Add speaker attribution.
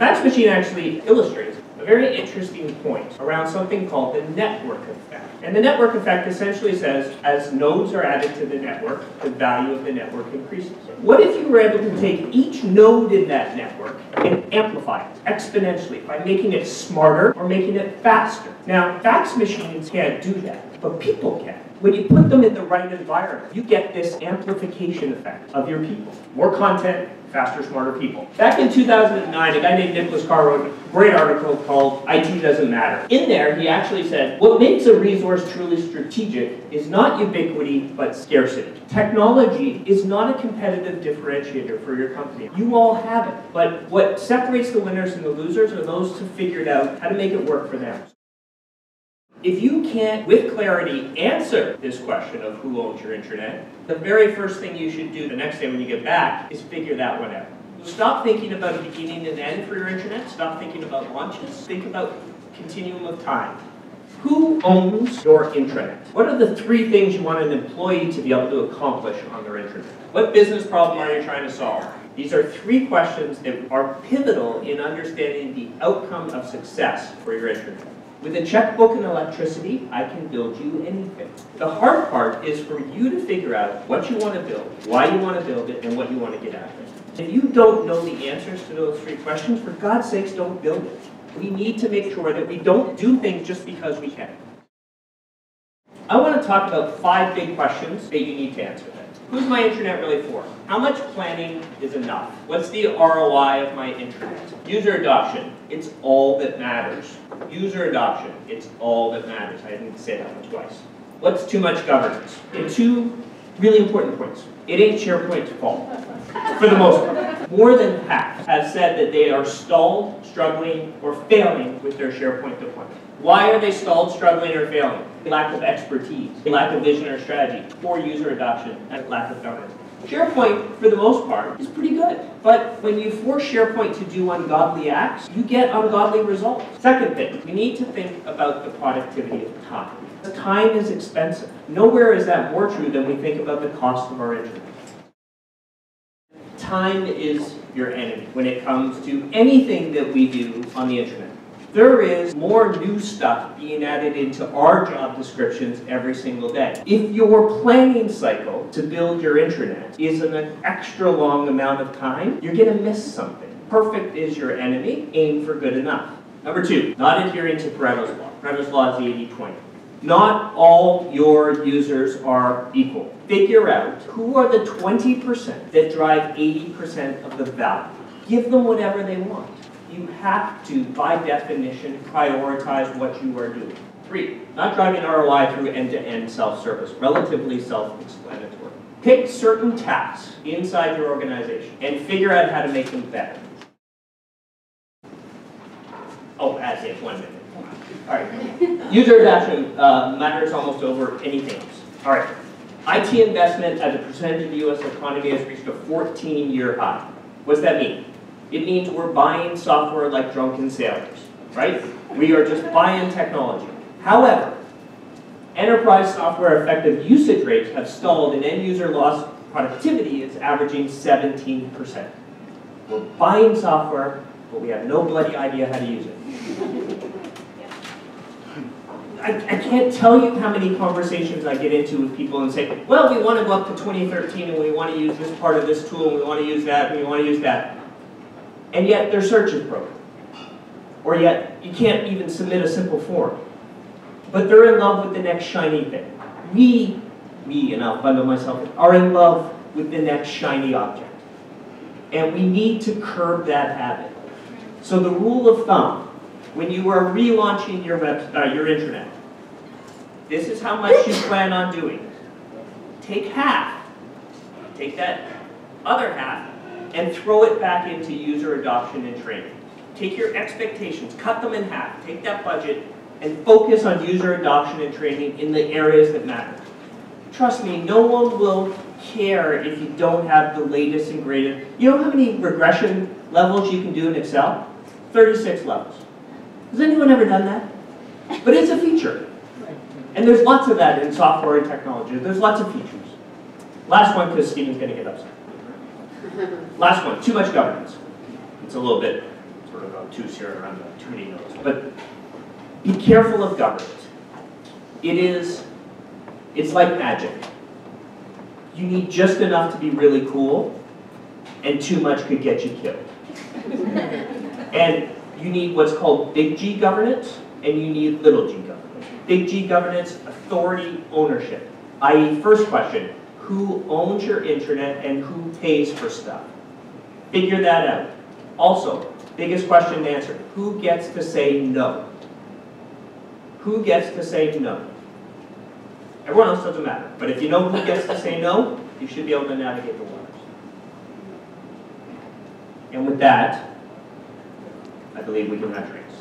Speaker 1: fax machine actually illustrates a very interesting point around something called the network effect. And the network effect essentially says, as nodes are added to the network, the value of the network increases. What if you were able to take each node in that network and amplify it exponentially by making it smarter or making it faster? Now, fax machines can't do that, but people can. When you put them in the right environment, you get this amplification effect of your people. More content, faster, smarter people. Back in 2009, a guy named Nicholas Carr wrote a great article called IT Doesn't Matter. In there, he actually said, what makes a resource truly strategic is not ubiquity, but scarcity. Technology is not a competitive differentiator for your company. You all have it, but what separates the winners and the losers are those who figured out how to make it work for them. If you can't, with clarity, answer this question of who owns your intranet, the very first thing you should do the next day when you get back is figure that one out. Stop thinking about a beginning and end for your intranet. Stop thinking about launches. Think about continuum of time. Who owns your intranet? What are the 3 things you want an employee to be able to accomplish on their intranet? What business problem are you trying to solve? These are 3 questions that are pivotal in understanding the outcome of success for your intranet. With a checkbook and electricity, I can build you anything. The hard part is for you to figure out what you want to build, why you want to build it, and what you want to get out of it. If you don't know the answers to those 3 questions, for God's sakes, don't build it. We need to make sure that we don't do things just because we can. I want to talk about 5 big questions that you need to answer. Who's my intranet really for? How much planning is enough? What's the ROI of my intranet? User adoption, it's all that matters. User adoption, it's all that matters. I didn't say that one twice. What's too much governance? And 2 really important points. It ain't SharePoint's fault, for the most part. More than half have said that they are stalled, struggling, or failing with their SharePoint deployment. Why are they stalled, struggling, or failing? Lack of expertise, lack of vision or strategy, poor user adoption, and lack of governance. SharePoint, for the most part, is pretty good. But when you force SharePoint to do ungodly acts, you get ungodly results. Second thing, we need to think about the productivity of time. Time is expensive. Nowhere is that more true than we think about the cost of our internet. Time is your enemy when it comes to anything that we do on the internet. There is more new stuff being added into our job descriptions every single day. If your planning cycle to build your intranet is an extra long amount of time, you're going to miss something. Perfect is your enemy. Aim for good enough. Number 2, not adhering to Pareto's law. Pareto's law is the 80-20. Not all your users are equal. Figure out who are the 20% that drive 80% of the value. Give them whatever they want. You have to, by definition, prioritize what you are doing. 3, not driving ROI through end-to-end self-service, relatively self-explanatory. Pick certain tasks inside your organization and figure out how to make them better. Oh, that's it, 1 minute. All right. User adoption matters almost over anything else. All right. IT investment as a percentage of the U.S. economy has reached a 14-year high. What's that mean? It means we're buying software like drunken sailors, right? We are just buying technology. However, enterprise software effective usage rates have stalled and end user loss productivity is averaging 17%. We're buying software, but we have no bloody idea how to use it. I can't tell you how many conversations I get into with people and say, well, we want to go up to 2013 and we want to use this part of this tool and we want to use that and we want to use that. And yet their search is broken. Or yet you can't even submit a simple form. But they're in love with the next shiny thing. We, and I'll bundle myself in, are in love with the next shiny object. And we need to curb that habit. So the rule of thumb, when you are relaunching your intranet, this is how much you plan on doing. Take half, take that other half, and throw it back into user adoption and training. Take your expectations, cut them in half, take that budget, and focus on user adoption and training in the areas that matter. Trust me, no one will care if you don't have the latest and greatest. You know how many regression levels you can do in Excel? 36 levels. Has anyone ever done that? But it's a feature. And there's lots of that in software and technology. There's lots of features. Last one, because Stephen's going to get upset. Last one, too much governance. It's a little bit sort of obtuse here around the too many nodes. But be careful of governance. It's like magic. You need just enough to be really cool, and too much could get you killed. And you need what's called big G governance, and you need little g governance. Big G governance, authority, ownership. I.e., first question, who owns your intranet and who pays for stuff? Figure that out. Also, biggest question to answer, who gets to say no? Who gets to say no? Everyone else doesn't matter, but if you know who gets to say no, you should be able to navigate the waters. And with that, I believe we can have drinks.